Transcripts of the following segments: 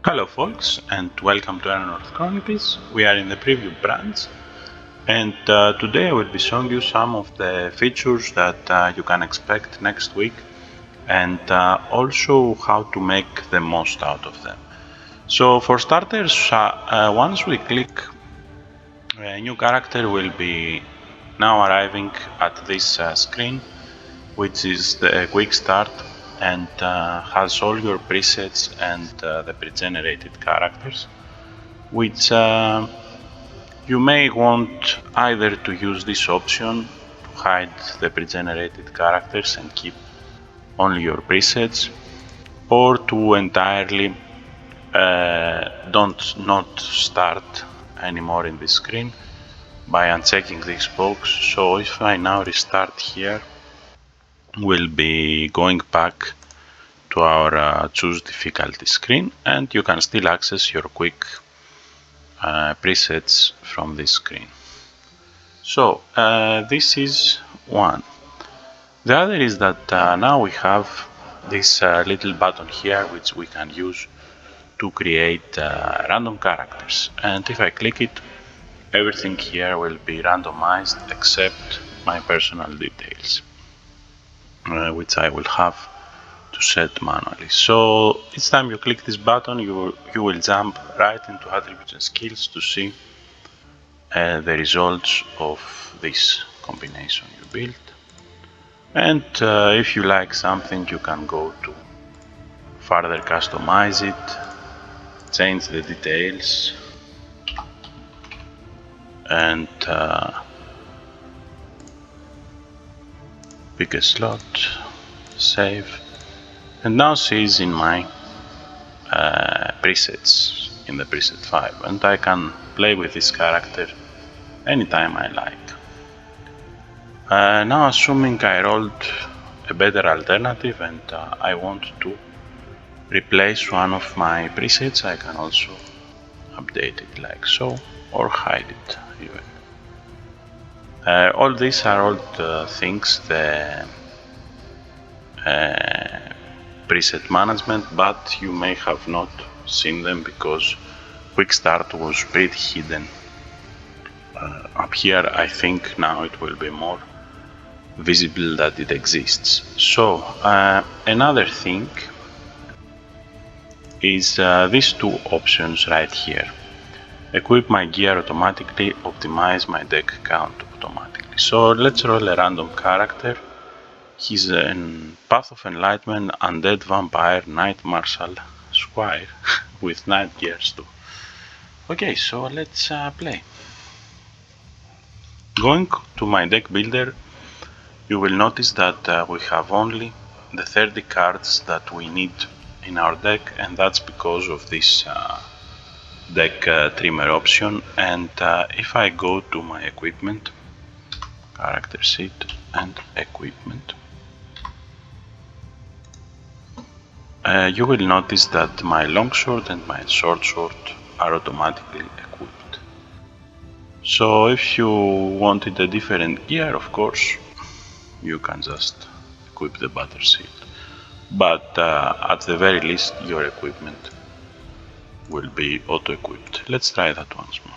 Hello folks, and welcome to Erannorth Chronicles. We are in the preview branch, and today I will be showing you some of the features that you can expect next week, and also how to make the most out of them. So for starters, once we click, a new character will be now arriving at this screen, which is the quick start, and has all your presets and the pre-generated characters, which you may want either to use this option to hide the pre-generated characters and keep only your presets, or to entirely don't not start anymore in this screen by unchecking this box. So if I now restart here, we'll be going back to our choose difficulty screen, and you can still access your quick presets from this screen. So this is one. The other is that now we have this little button here which we can use to create random characters, and if I click it, everything here will be randomized except my personal details, which I will have to set manually. So each time you click this button, you will jump right into attributes and skills to see the results of this combination you built. And if you like something, you can go to further customize it, change the details, and pick a slot, save, and now she's in my presets in the preset 5, and I can play with this character anytime I like. Now assuming I rolled a better alternative and I want to replace one of my presets, I can also update it like so, or hide it even. All these are old things, the preset management, but you may have not seen them because Quick Start was pretty hidden. Up here I think now it will be more visible that it exists. So another thing is these two options right here. Equip my gear automatically, optimize my deck count automatically. So let's roll a random character. He's a Path of Enlightenment, Undead Vampire, Knight Martial, Squire with Knight gears too. Okay, so let's play. Going to my deck builder, you will notice that we have only the 30 cards that we need in our deck, and that's because of this deck trimmer option. And if I go to my equipment, character sheet and equipment, you will notice that my longsword and my short sword are automatically equipped. So if you wanted a different gear, of course, you can just equip the battle sheet. But at the very least, your equipment will be auto-equipped. Let's try that once more.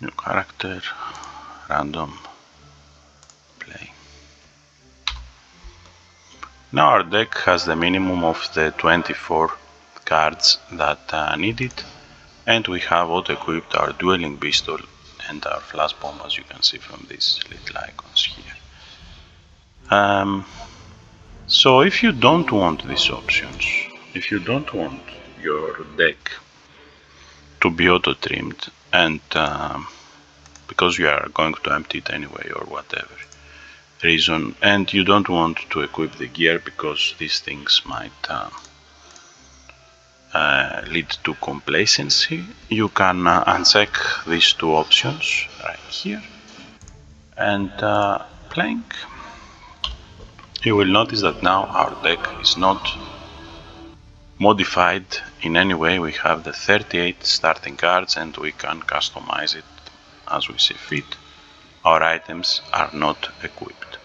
New character, random, play. Now our deck has the minimum of the 24 cards that are needed, and we have auto-equipped our dueling pistol and our flash bomb, as you can see from these little icons here. So if you don't want these options, if you don't want your deck to be auto-trimmed, and because you are going to empty it anyway or whatever reason, and you don't want to equip the gear because these things might lead to complacency, you can uncheck these two options right here and playing. You will notice that now our deck is not modified in any way. We have the 38 starting cards and we can customize it as we see fit. Our items are not equipped.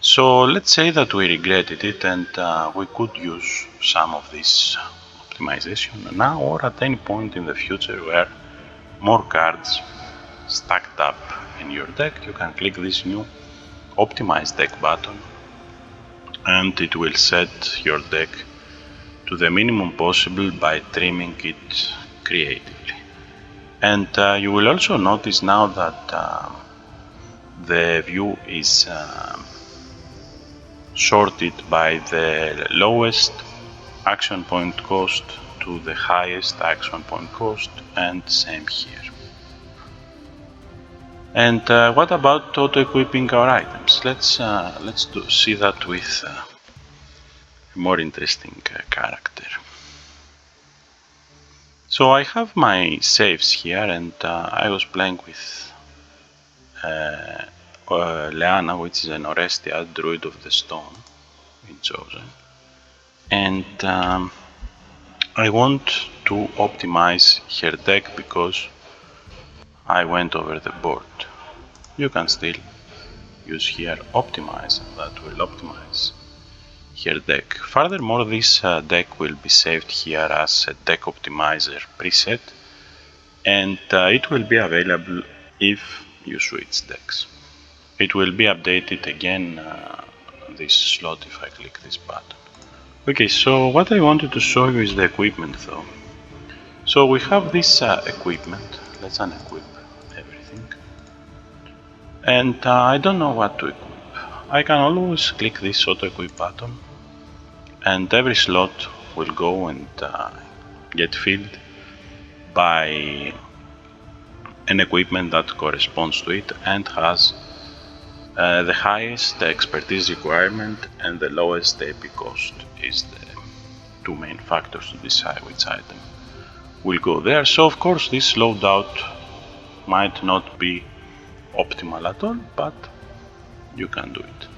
So let's say that we regretted it and we could use some of this optimization now or at any point in the future where more cards stacked up in your deck. You can click this new optimize deck button and it will set your deck to the minimum possible by trimming it creatively. And you will also notice now that the view is sorted by the lowest action point cost to the highest action point cost, and same here. And what about auto-equipping our items? Let's see that with a more interesting character. So I have my saves here, and I was playing with Leanna, which is an Orestia, Druid of the Stone in Chosen. And I want to optimize her deck because I went over the board. You can still use here optimize, and that will optimize her deck. Furthermore, this deck will be saved here as a deck optimizer preset, and it will be available if you switch decks. It will be updated again this slot if I click this button. Okay, so what I wanted to show you is the equipment though. So we have this equipment. Let's unequip everything. And I don't know what to equip. I can always click this auto equip button and every slot will go and get filled by an equipment that corresponds to it and has the highest expertise requirement and the lowest AP cost is the two main factors to decide which item will go there. So of course this loadout might not be optimal at all, but you can do it.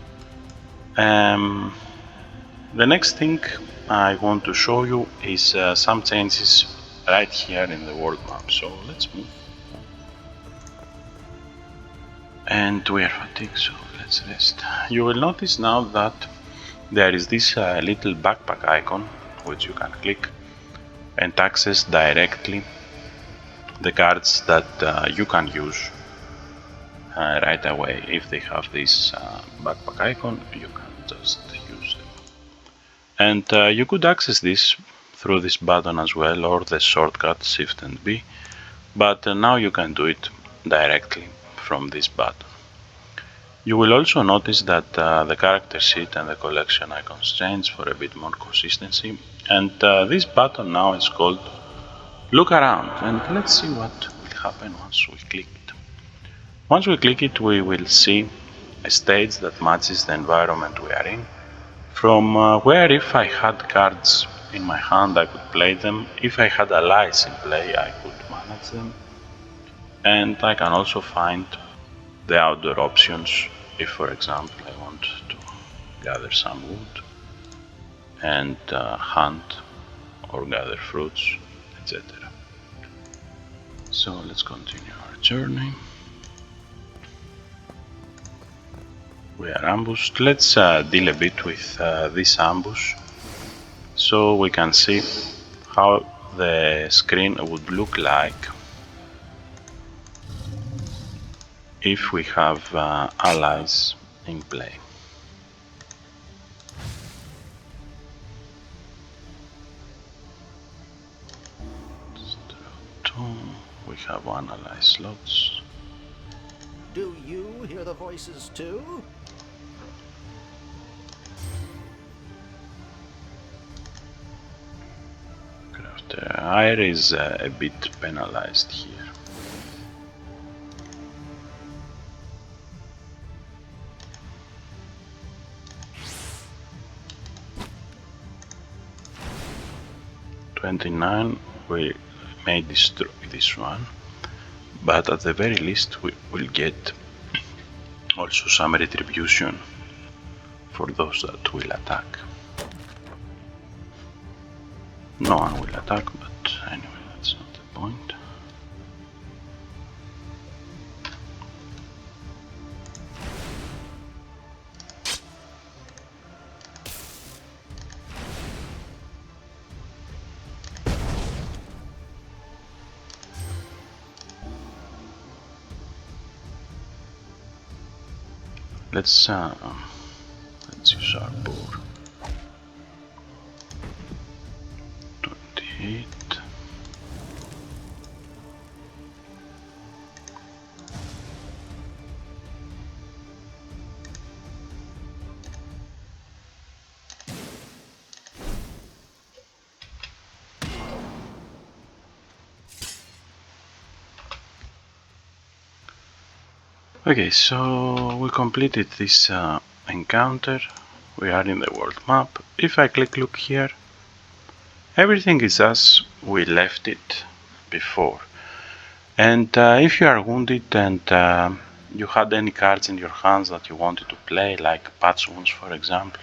The next thing I want to show you is some changes right here in the world map. So let's move. And we are fatigued, so let's rest. You will notice now that there is this little backpack icon which you can click and access directly the cards that you can use right away. If they have this backpack icon, you can just use them. And you could access this through this button as well, or the shortcut Shift and B, but now you can do it directly from this button. You will also notice that the character sheet and the collection icons change for a bit more consistency, and this button now is called Look Around, and let's see what will happen once we click it. Once we click it, we will see a stage that matches the environment we are in, from where if I had cards in my hand I could play them, if I had allies in play I could manage them, and I can also find the outdoor options if, for example, I want to gather some wood and hunt or gather fruits, etc. So let's continue our journey. We are ambushed. Let's deal a bit with this ambush so we can see how the screen would look like if we have allies in play. We have one ally slots. Do you hear the voices too? Crafter Ire is a bit penalized here. $29, we may destroy this one, but at the very least we will get also some retribution for those that will attack. No one will attack, but anyway, that's not the point. Let's use our board. 28. Okay, so we completed this encounter. We are in the world map. If I click look here, everything is as we left it before. And if you are wounded and you had any cards in your hands that you wanted to play, like patch wounds for example,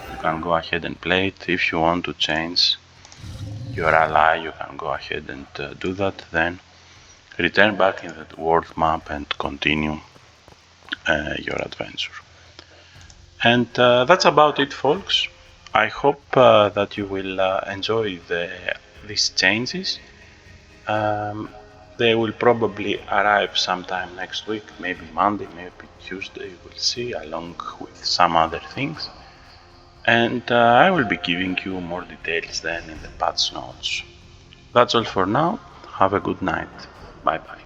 you can go ahead and play it. If you want to change your ally, you can go ahead and do that. Then return back in the world map and continue your adventure. And that's about it, folks. I hope that you will enjoy these changes. They will probably arrive sometime next week, maybe Monday, maybe Tuesday, we'll see, along with some other things. And I will be giving you more details then in the patch notes. That's all for now. Have a good night. Bye bye.